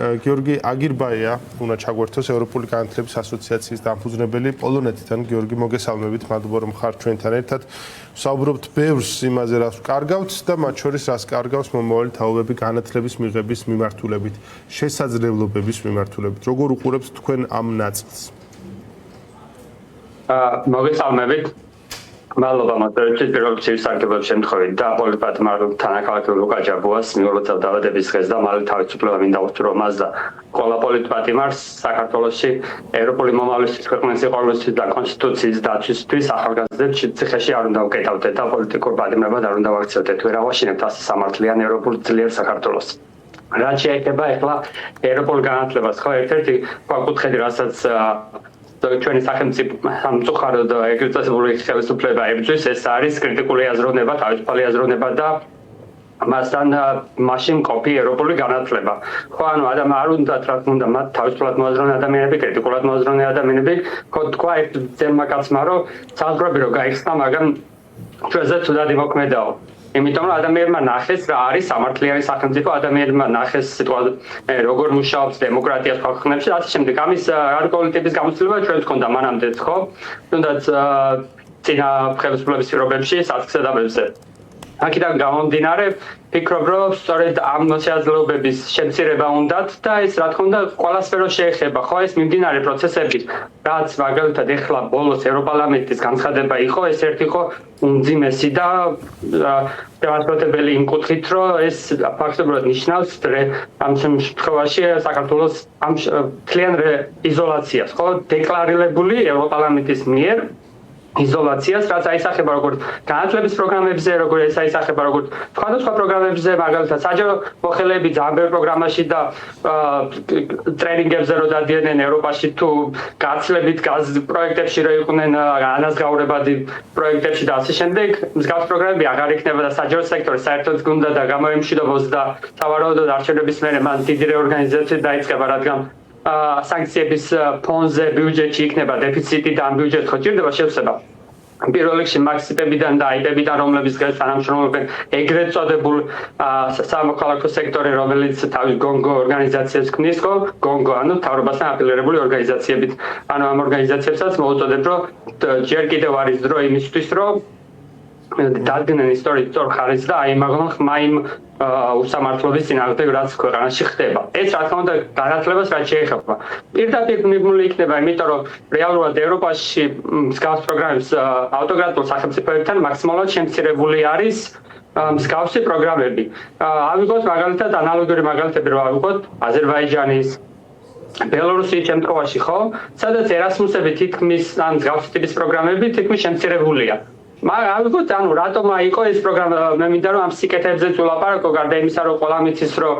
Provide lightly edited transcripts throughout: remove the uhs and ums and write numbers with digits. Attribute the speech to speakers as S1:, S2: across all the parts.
S1: გიორგი აგირბაია უნდა ჩაგვერთოს ევროპული განათლების ასოციაციის დამფუძნებელი პოლონეთიდან. გიორგი, მოგესალმებით, მადლობა რომ ხართ ჩვენთან ერთად. ვსაუბრობთ ბევრს იმაზე, რას ვკარგავთ და მათ შორის რას კარგავს მომავალი თაობები განათლების მიღების მიმართულებით, შესაძლებლობების მიმართულებით. როგორ უყურებთ თქვენ ამ ნაწილს?
S2: მოგესალმებით. მადლობა მოწვევით პირველ რიგში სარგებლობის შემთხვევით და პოლიტიკატმა თანაქალაქი ლუკა ჯაბუას მიულოცა დაავადების დღეს და მალე თავისუფლება მინდა უთრო მას და ყველა პოლიტიკატიმარს საქართველოში ევროპული მომავლის ქვეყნის სიყვარულისთვის და კონსტიტუციის დაცვისთვის ახალგაზრდებს ციხეში არ უნდა უკეტავდეთ და პოლიტიკურ პატიმრებად არ უნდა ვაქცევდეთ. ვერ ავაშინებთ ასე სამართლიან ევროპულ ძლიერ საქართველოს. რაც შეეხება ახლა ევროპულ განათლებას, ხო ერთ-ერთი კუთხედი, რასაც ჩვენი სახელმწიფო ეგრეთ წოდებული ხელისუფლება ებრძვის, ეს არის კრიტიკული აზროვნება, თავისუფალი აზროვნება და მასთან მაშინ მყოფი ევროპული განათლება. ხო, ანუ არ უნდა თქმა მათ თავისუფლად მოაზროვნე ადამიანები, კრიტიკულად მოაზროვნე ადამიანები, ხო თქვა ერთ ძემმა კაცმა, რომ საზღვრები რო გაიხსნა, მაგრამ ჩვენზე თუდად იმოქმედაო. იმიტომ რომ ადამიანებმა ნახეს რა არის სამართლიანი სახელმწიფო, ადამიანებმა ნახეს როგორ მუშაობს დემოკრატია სხვა ქვეყნებში და ასე შემდეგ. ამის რადიკალური ტიპის გამოცდილება ჩვენც ჰქონდა მანამდეც, ხო? თუნდაც წინა ხელისუფლების პირობებში სასწრაფოებზე. აქედან გამომდინარე, ფიქრობ, რომ სწორედ ამ შესაძლებლობების შემცირება უნდათ და ეს რა თქმა უნდა ყველა სფეროს შეეხება, ხო? ეს მიმდინარე პროცესები, რაც მაგალითად ეხლა ბოლოს ევროპარლამენტის განცხადება იყო, ეს ერთი იყო უმძიმესი და შემაშფოთებელი იმ კუთხით, რომ ეს ფაქტობრივად ნიშნავს ამ შემთხვევაში საქართველოს ამ მთლიან იზოლაციას, ხო? დეკლარირებული ევროპარლამენტის მიერ იზოლაციას, რაც აისახება როგორც განათლების პროგრამებზე, როგორც აისახება როგორც სხვადასხვა პროგრამებზე, მაგალითად საჯარო მოხელეები ძალიან ბევრ პროგრამაში და ტრენინგებზე რო დადიოდნენ ევროპაში თუ გაცლებით პროექტებში რო იყვნენ ანაზღაურებადი პროექტებში და ასე შემდეგ, მსგავს პროგრამები აღარ იქნება და საჯარო სექტორი საერთოდ გუნდა და გამოემშვიდობოს და სავარაუდოდ არჩევნების მერე მან დიდი რეორგანიზაცია დაიწყება, რადგან სანქციების ფონდზე ბიუჯეტში იქნება დეფიციტი და ამ ბიუჯეტს ხო ჭირდება შევსება. პირველ რიგში მაქსიპებიდან და აიპებიდან, რომლებიც თანამშრომლობენ ეგრეთ წოდებულ სამოქალაქო სექტორი, რომელიც თავის გონგო ორგანიზაციებს ქმნის, ხო? გონგო, ანუ მთავრობასთან აფილირებული ორგანიზაციებით. ანუ ამ ორგანიზაციებსაც მოუწოდებ, რომ ჯერ კიდევ არის დრო იმისთვის, რომ დადგნენ ისტორიის სწორ ხარისხს და აიმაღლონ ხმა იმ უსამართლობის წინააღმდეგ, რაც ქვეყანაში ხდება. ეს რა თქმა უნდა განათლებას რაც შეეხება. პირდაპირ მიბმული იქნება, იმიტომ რომ რეალურად ევროპაში მსგავს პროგრამებს ავტოკრატიულ სახელმწიფოებთან მაქსიმალურად შემცირებული არის მსგავსი პროგრამები. ავიღოთ მაგალითად ანალოგიური მაგალითები, რომ ავიღოთ აზერბაიჯანის ბელორუსიის შემთხვევაში, ხო? სადაც ერასმუსები თითქმის ამ მსგავსი ტიპის პროგრამები თითქმის შემცირებულია. ავიღოთ, ანუ რატომ იყო ეს პროგრამა, მე მინდა რომ ამ სიკეთეებზეც ვილაპარაკო, გარდა იმისა, რომ ყველა მიცის, რომ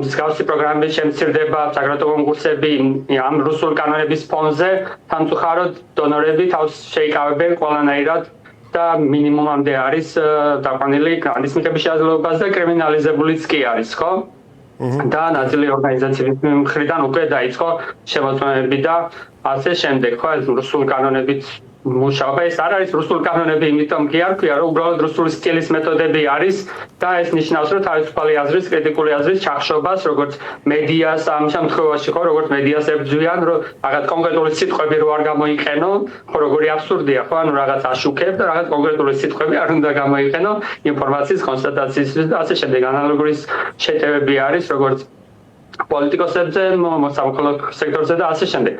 S2: მსგავსი პროგრამები შემცირდება, საგრაფიკო კონკურსები ამ რუსულ კანონების ფონზე, სამწუხაროდ დონორები თავს შეიკავებენ ყველანაირად და მინიმუმამდე არის დაყვანილი გრანტის მიღების შესაძლებლობას და კრიმინალიზებულიც კი არის, ხო? და ნაწილი ორგანიზაციების მხრიდან უკვე დაიწყო შემოწმებები და ასე შემდეგ, ხო, ეს რუსულ კანონებით მუშაობა ეს არ არის რუსული კანონები, იმიტომ კი არ ქვია, რომ უბრალოდ რუსული სტილის მეთოდები არის და ეს ნიშნავს, რომ თავისუფალი აზრის, კრიტიკული აზრის ჩახშობას, როგორც მედიას ამ შემთხვევაში, ხო, როგორც მედიას ებრძვიან, რომ რაღაც კონკრეტული სიტყვები რო არ გამოიყენო, ხო, როგორი აბსურდია, ხო, ანუ რაღაც აშუქებ და რაღაც კონკრეტული სიტყვები არ უნდა გამოიყენო ინფორმაციის კონსტატაციისთვის და ასე შემდეგ. ანალოგური შეტევები არის, როგორც პოლიტიკოსებზე, სამოქალაქო სექტორზე და ასე შემდეგ.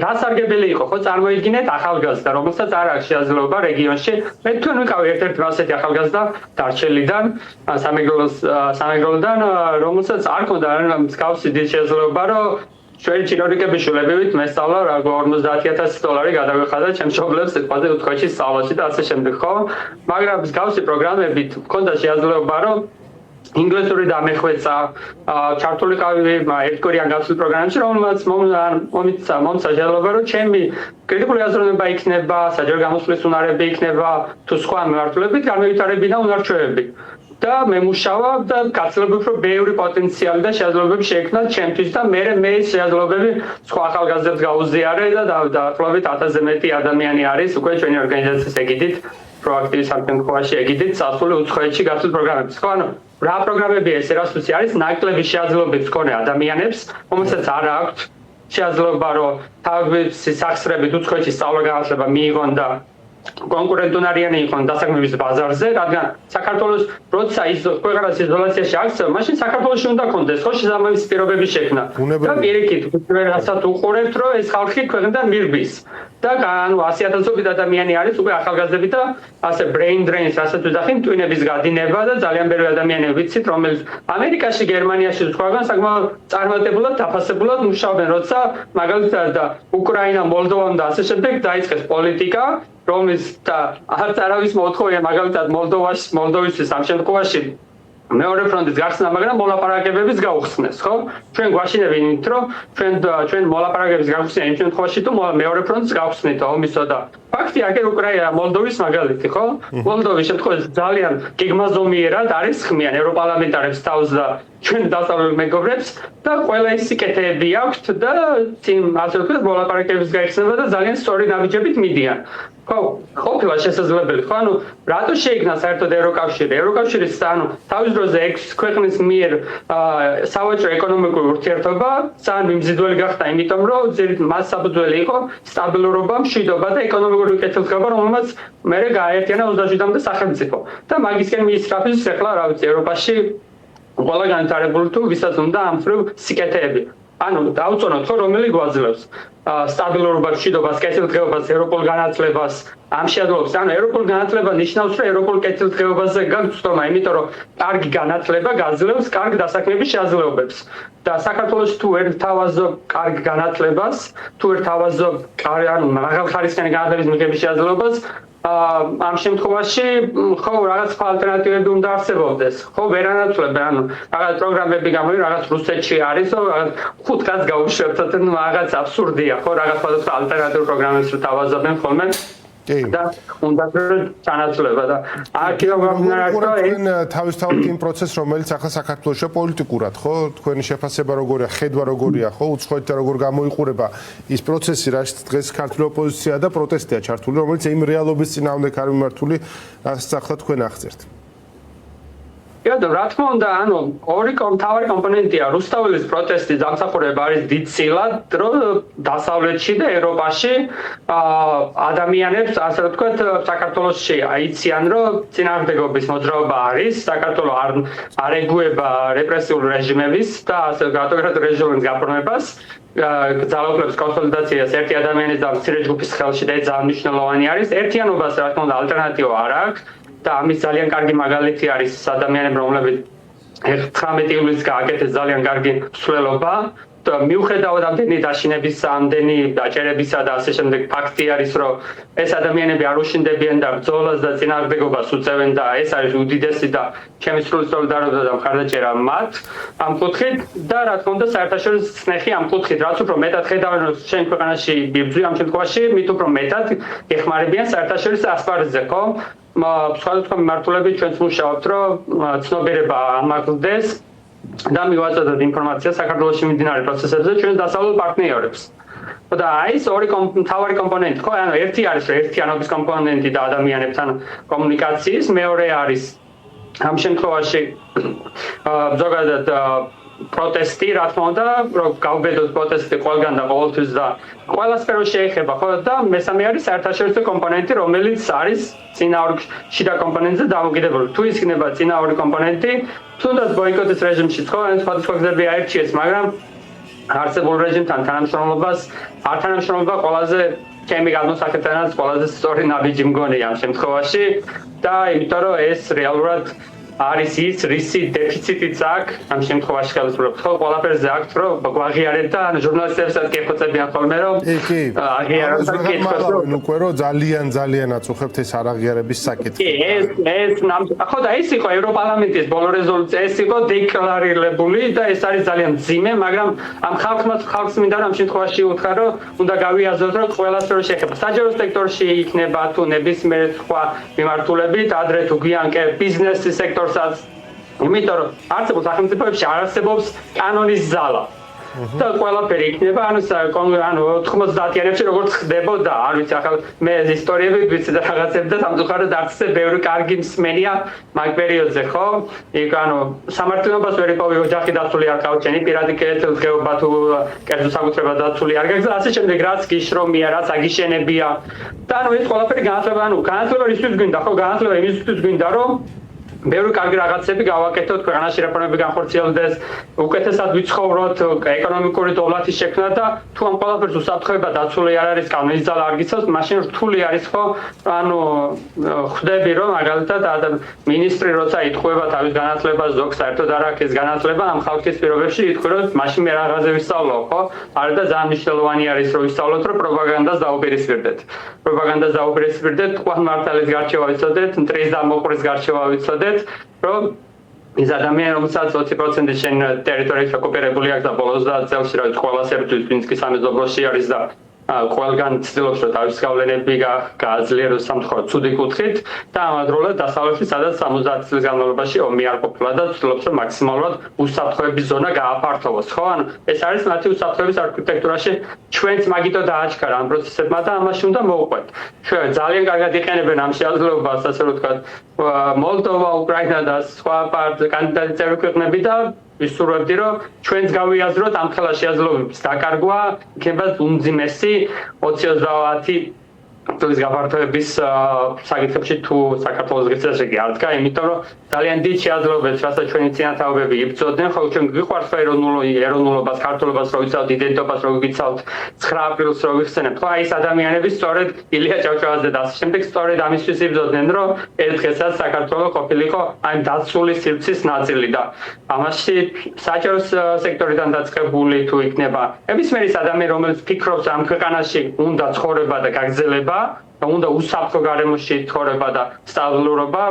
S2: რა სარგებელი იყო, ხო, წარმოიდგინეთ ახალგაზრდა, რომელსაც არ აქვს შესაძლებლობა რეგიონში, მე თქვენ ვიყავი ერთ-ერთი ასეთი ახალგაზრდა დარჩელიდან, სამეგროლოდან, რომელსაც არ ჰქონდა მსგავსი დიდი შესაძლებლობა, რომ ჩვენი ჩინორიკების შულებივით მესწავლა $50,000 გადავიხადა ჩემს მშობლებს სიტყვაზე უთქვაში სწავლაში და ასე შემდეგ, ხო? მაგრამ მსგავსი პროგრამებით ჰქონდა შესაძლებლობა, რომ ინგლისური დამეხვეწა, ჩართულიყავი ერთგვარიან გასულ პროგრამებში, რომელმაც მომცა შესაძლებლობა, რომ ჩემი კრიტიკული აზროვნება იქნება, საჯარო გამოსვლის უნარები იქნება, თუ სხვა მიმართულებით განვითარებინა უნარჩვევები. და მე მუშაობ და გაცნობ უფრო ბევრი პოტენციალი და შესაძლებლობები შეექმნა ჩემთვის და მე ეს შესაძლებლობები სხვა ახალგაზრდებს გაუზიარე და დაახლოებით 1000-ზე მეტი ადამიანი არის უკვე ჩვენი ორგანიზაციის ეგიდით პროაქტივის სამსახურში ეგიდით სასწავლო უცხოეთში გასულ პროგრამებს. ხო, ანუ რა პროგრამებია ეს რასუცი არის ნაკლები შეაძლებლობებს მქონე ადამიანებს, რომელსაც არ აქვთ შეაძლებლობა რომ თავის სახსრებით უცხოეთში სწავლა-განათლება მიიღონ და კონკურენტუნარიანი იყვნენ დასაქმების ბაზარზე, რადგან საქართველოს როცა ის ქვეყანას იზოლაციაში აქცევს, მაშინ საქართველოში უნდა კონდეს ხო შესაბამისი პირობების შექმნა. და პირიქით, რასაც უყურებთ, რომ ეს ხალხი ქვეყნიდან მირბის. და ანუ 100,000 ადამიანი არის უკვე ახალგაზრდები და ასე brain drain-ს რასაც ვიძახით, ტვინების გადინება და ძალიან ბევრი ადამიანები ვიცით, რომელიც ამერიკაში, გერმანიაში სხვაგან საკმაოდ წარმატებულად, დაფასებულად მუშაობენ, როცა მაგალითად და უკრაინა, მოლდოვა და ასე შემდეგ დაიწყეს პოლიტიკა რომლის და არც არავის მოთხოვია მაგალითად მოლდოვისთვის ამ შემთხვევაში მეორე ფრონტის გახსნა, მაგრამ მოლაპარაკებების გაუხსნეს, ხო? ჩვენ გვაშინებინით, რომ ჩვენ მოლაპარაკებების გაუხსნა იმ შემთხვევაში, თუ მეორე ფრონტს გავხსნით ომისო და ფაქტია, აქ უკრაინა მოლდოვის მაგალითი, ხო? მოლდოვის შემთხვევაში ძალიან გეგმაზომიერად არის ხმიან ევროპარლამენტარებს თავს და ჩვენ დასავლელ მეგობრებს და ყველა ის სიკეთეები აქვთ და ასე ვთქვათ, მოლაპარაკებების გაიხსნება და ძალიან სწორი ნაბიჯებით მიდიან. ყოფილა შესაძლებელი ხო? ანუ რატო შეიქმნა საერთოდ ევროკავშირი? ევროკავშირის ანუ თავის დროზე 6 ქვეყნის მიერ სავაჭრო ეკონომიკური ურთიერთობა ძალიან მიმზიდველი გახდა, იმიტომ რომ მას საფუძველი იყო სტაბილურობა, მშვიდობა და ეკონომიკური კეთილდღეობა, რომელმაც მერე გააერთიანა 27-მდე სახელმწიფო. და მაგისკენ მიისწრაფეს ახლა რა ვიცი ევროპაში ყველა განვითარებული თუ ვისაც უნდა ამ მხრივ სიკეთეები. ანუ დავწონოთ ხო რომელი გვაძლევს სტაბილურობას, მშვიდობას, კეთილდღეობას, ევროპულ განათლებას, ამ შეადლობს. ანუ ევროპულ განათლება ნიშნავს, რომ ევროპულ კეთილდღეობაზე გაქვს ცდომა, იმიტომ რომ კარგი განათლება გაძლევს კარგ დასაქმების შეაძლებლობებს. და საქართველოს თუ ვერ თავაზობ კარგ განათლებას, თუ ვერ თავაზობ ანუ მაღალხარისხიანი განათლების მიღების შეაძლებლობას, ამ შემთხვევაში ხო რაღაც ალტერნატივები უნდა არსებობდეს. ხო ვერანაცვლებენ, ანუ რაღაც პროგრამები გამოიყვანა, რაღაც რუსეთში არის, რაღაც 5 კაცს გაუშვებთ, რაღაც აბსურდია, ხო რაღაც სხვადასხვა ალტერნატიულ პროგრამებს თავაზობენ ხოლმე. და უნდა ჩანაცვლება და აქ
S1: თავისთავად იმ პროცესს, რომელიც ახლა საქართველოში პოლიტიკურად, ხო, თქვენი შეფასება როგორია, ხედვა როგორია, ხო, უცხოეთთან როგორ გამოიყურება ის პროცესი, რაც დღეს ქართული ოპოზიცია და პროტესტია ჩართული, რომელიც იმ რეალობის წინააღმდეგ არის მიმართული, რასაც ახლა თქვენ აღწერთ.
S2: რა თქმა უნდა, ანუ ორი მთავარი კომპონენტია. რუსთაველის პროტესტის დამსახურება არის დიდწილად, რომ დასავლეთში და ევროპაში ადამიანებს, ასე ვთქვათ, საქართველოში აიციან, რომ წინააღმდეგობის მოძრაობა არის, საქართველო არ ეგუება რეპრესიულ რეჟიმების და ასე ავტოკრატიულ რეჟიმის გაფორმებას. ძალაუფლების კონსოლიდაციას ერთი ადამიანის და მცირე ჯგუფის ხელში და ეს ძალიან მნიშვნელოვანი არის. ერთიანობას, რა თქმა უნდა, ალტერნატივა არ აქვს. და ამის ძალიან კარგი მაგალითი არის ადამიანები, რომლებიც 19 ივლისს გააკეთეს ძალიან კარგი მსვლელობა და მიუხედავად ამდენი დაშინების, ამდენი დაჭერებისა და ასე შემდეგ, ფაქტი არის, რომ ეს ადამიანები არ უშინდებიან და ბრძოლას და წინააღმდეგობას უწევენ და ეს არის უდიდესი და ჩემი სრული სოლიდარობა და მხარდაჭერა მათ ამ კუთხით და რა თქმა უნდა საერთაშორისო სნეხი ამ კუთხით, რაც უფრო მეტად ხედავენ, რომ ჩვენ ქვეყანაში ბიბძვი ამ შემთხვევაში, მით უფრო მეტად ეხმარებიან საერთაშორისო ასპარეზზე, ხო? სხვადასხვა მიმართულებით ჩვენც მუშაობთ, რომ ცნობიერება ამაღლდეს და მივაწოდოთ ინფორმაცია საქართველოში მიმდინარე პროცესებზე ჩვენს დასავლელ პარტნიორებს. და ეს ორი მთავარი კომპონენტი, ხო, ანუ ერთი არის ერთიანობის კომპონენტი და ადამიანებთან კომუნიკაციის, მეორე არის ამ შემთხვევაში ზოგადად პროტესტი, რა თქმა უნდა, რომ გავბედოთ პროტესტი ყველგან და ყოველთვის და ყველა სფეროს შეეხება, ხო, და მესამე არის საერთაშორისო კომპონენტი, რომელიც არის წინააღმდეგ შიდა კომპონენტზე დამოკიდებული. თუ იქნება წინააღმდეგ კომპონენტი, თუნდაც ბოიკოტის რეჟიმში, ხო, სხვადასხვა გზები აირჩიეს, მაგრამ არსებულ რეჟიმთან თანამშრომლობა ყველაზე ჩემი გადმოსახედანაც ყველაზე სწორი ნაბიჯი მგონია ამ შემთხვევაში და იმიტომ რომ ეს რეალურად არის ის რისი დეფიციტიც აქვს ამ შემთხვევაში ხელისუფლებას. ხო, ყველაფერზე აქვს, რომ გვაღიარეთ და ჟურნალისტებსაც კითხავენ ხოლმე, რომ აღიაროთ და კითხავენ
S1: უკვე რომ ძალიან აწუხებთ ეს არაღიარების საკითხი.
S2: ხო და ეს იყო ევროპარლამენტის ბოლო რეზოლუცია, ეს იყო დეკლარირებული და ეს არის ძალიან მძიმე, მაგრამ ამ ხალხს მინდა რომ ამ შემთხვევაში უთხრა, რომ უნდა გავიაზროთ, რომ ყველა სფერო შეეხება. საჯარო სექტორში იქნება თუ ნებისმიერ სხვა მიმართულებით, ადრე თუ გვიან კი ბიზნესის სექტორს იმიტომ რომ არსებულ სახელმწიფოებში არ არსებობს კანონის ზალა. და ყველაფერი იქნება, ანუ 90-იანებში როგორც ხდებოდა, არ ვიცი, ახლა მე ეს ისტორიები ვიცი და რაღაცები და სამწუხაროდ არც ისე ბევრი კარგი მსმენია მაგ პერიოდზე, ხო? იქ ანუ სამართლიანობას ვერ იპოვი, ოჯახი დაცული არ გავჩენი, პირადი კეთილდღეობა თუ კერძო საკუთრება დაცული არ გაქვს და ასე შემდეგ, რაც გიშრომია, რაც აგიშენებია. და ანუ ეს ყველაფერი განათლება, ანუ განათლება ისიც გვინდა, ხო, განათლება იმისთვის გვინდა, რომ ბევრი კარგი რაღაცები გავაკეთოთ, ქვეყანაში რეფორმები განხორციელდეს, უკეთესად ვიცხოვროთ, ეკონომიკური დოვლათის შექმნა და თუ ამ ყველაფერს უსაფრთხოება დაცული არ არის, კანონის ძალა არ გიცავს, მაშინ რთული არის, ხო? ანუ ხვდები, რომ მაგალითად მინისტრი როცა იტყვება თავის განათლებას, ზოგ საერთოდ არ აქვს ეს განათლება, ამ ხალხის პირობებში იტყვი, რომ მაშინ მე რაღაცზე ვისწავლო, ხო? არა და ძალიან მნიშვნელოვანი არის, რომ ვისწავლოთ, რომ პროპაგანდას დაუპირისპირდეთ. პროპაგანდას დაუპირისპირდეთ, თქვენ მართლის გარჩევა ვიცოდეთ, მტრის დამოყრის გარჩევა ვიცოდეთ. რომ ის ადამიანი რომელსაც 20% შენ ტერიტორიის ოკუპირებული აქვს და ბოლოს და წელს რა ყველა სერბთვის მინსკის სამეზობლოში არის და ყველგან ცდილობს რომ თავის გავლენები გააძლიეროს სამწუხაროდ ცუდი კუთხით და ამავდროულად დასავლეთში სადაც 70 წლის განმავლობაში ომი არ ყოფილა და ცდილობს რომ მაქსიმალურად უსაფრთხოების ზონა გააფართოვოს, ხო? ანუ ეს არის მათი უსაფრთხოების არქიტექტურაში ჩვენც მაგიტო დააჩქარა ამ პროცესებმა და ამაში უნდა მოვყვეთ. ჩვენ ძალიან კარგად იყენებენ ამ შეაძლებლობას, ასე რომ ვთქვათ, მოლდოვა, უკრაინა და სხვა კანდიდატი წევრი ქვეყნები და ვისურვებდი, რომ ჩვენც გავიაზროთ ამ ხელა შეაძლებლობის დაკარგვა, იქნება უმძიმესი 20-30 წლის გაფართოების საკითხებში თუ საქართველოს გეცეს იგი არ დგა, იმიტომ რომ ძალიან დიდ შეაძლებლობებს, რასაც ჩვენი წინათაობები იბრძოდნენ, ხოლო ჩვენ გვიყვარს ეროვნულობას, ქართულობას, რო ვიცავთ, იდენტობას, რო გიცავთ, 9 აპრილს რო ვიხსენებთ, ხო, აი ეს ადამიანები სწორედ ილია ჭავჭავაძე და ასე შემდეგ სწორედ ამისთვის იბრძოდნენ, რომ ერთ დღესაც საქართველო ყოფილიყო აი დაცული სივრცის ნაწილი და ამაში საჯარო სექტორიდან დაწყებული თუ იქნება ნებისმიერი ადამიანი, რომელიც ფიქრობს ამ ქვეყანაში უნდა ცხოვრება და გაგრძელება და უნდა უსაფრთხო გარემოში ცხოვრება და სტაბილურობა,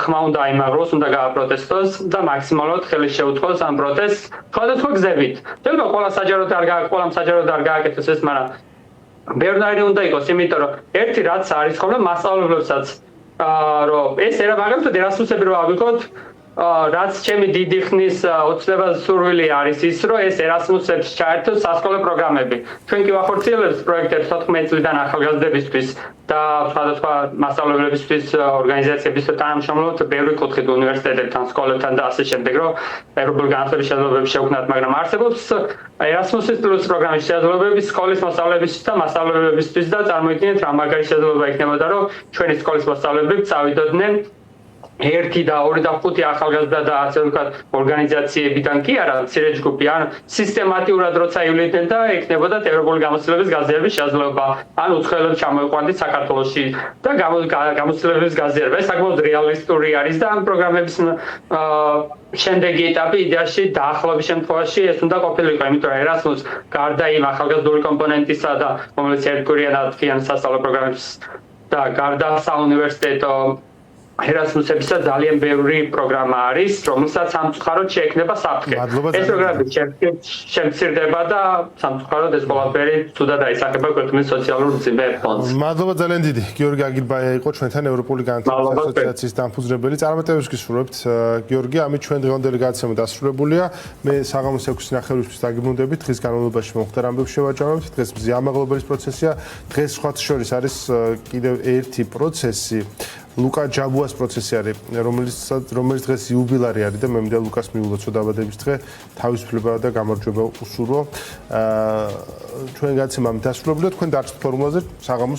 S2: ხმა უნდა აიმაღლოს, უნდა გააპროტესტოს და მაქსიმალურად ხელი შეუწყოს ამ პროტესტს სხვადასხვა გზებით. შეიძლება ყველა საჯაროდ არ გააკეთოს ეს, მაგრამ ბევრნაირი უნდა იყოს, იმიტომ რომ ერთი რაც არის ხოლმე მასწავლებლებსაც რომ ეს მაგალითად ერასმუსები რო ავიღოთ, რაც ჩემი დიდი ხნის ოცნებას სურვილი არის ის, რომ ეს ერასმუსებს ჩაერთოს სასკოლო პროგრამები. ჩვენ კი ვახორციელებთ პროექტებს 14 წლიდან ახალგაზრდებისთვის და სხვადასხვა მასწავლებლებისთვის ორგანიზაციების თანამშრომლობთ ბევრი კუთხით უნივერსიტეტებთან, სკოლებთან და ასე შემდეგ, რომ ევროპული განათლების შესაძლებლობები შევქმნათ, მაგრამ არსებობს ერასმუსის პლუს პროგრამის შესაძლებლობები სკოლის მოსწავლეებისთვის და მასწავლებლებისთვის და წარმოიდგინეთ რა მაგარი შესაძლებლობა იქნებოდა, რომ ჩვენი სკოლის მოსწავლეები წავიდოდნენ 1 და 2 და 5 ახალგაზრდა და ასე ვთქვათ ორგანიზაციებიდან კი არა, მცირე ჯგუფი, ან სისტემატიურად როცა ივლიდნენ და ექნებოდა ევროპული გამოცდილების გაზიარების შესაძლებლობა, ან უცხოელებს ჩამოიყვანდით საქართველოში და გამოცდილების გაზიარება. ეს საკმაოდ რეალისტური არის და ამ პროგრამების შემდეგი ეტაპი იდეაში დაახლოების შემთხვევაში ეს უნდა ყოფილიყო, იმიტომ რომ ერასმუს გარდა იმ ახალგაზრდული კომპონენტისა და რომელიც ერთკვირიან სასწავლო პროგრამებს და გარდა საუნივერსიტეტო ერასმუსებისა ძალიან ბევრი პროგრამა არის, რომელსაც სამწუხაროდ შეექმნება საფრთხე. ეს პროგრამები შემცირდება და სამწუხაროდ ეს ყველაფერი ცუდად აისახება ქვეყნის სოციალურ მძიმე ფონდს.
S1: მადლობა ძალიან დიდი. გიორგი აგილბაია იყო ჩვენთან ევროპული განათლების ასოციაციის დამფუძნებელი. წარმატებებს გისურვებთ, გიორგი, ამით ჩვენ დღევანდელი გადაცემა დასრულებულია. მე საღამოს 6 ნახევრისთვის დაგიბრუნდებით. დღის განმავლობაში მოხდა ამბებს შევაჯამებთ. დღეს მზია ამაღლობელის პროცესია. დღეს სხვათა შორის არის კიდევ ერთი პროცესი. ლუკა ჯაბუას პროცესი არის, რომელიც დღეს იუბილარი არის და მე მინდა ლუკას მიულოცო დაბადების დღე, თავისუფლება და გამარჯვება უსურვო. ჩვენ გადაცემა დასრულებულია, თქვენ დარჩით ფორმულაზე საღამოს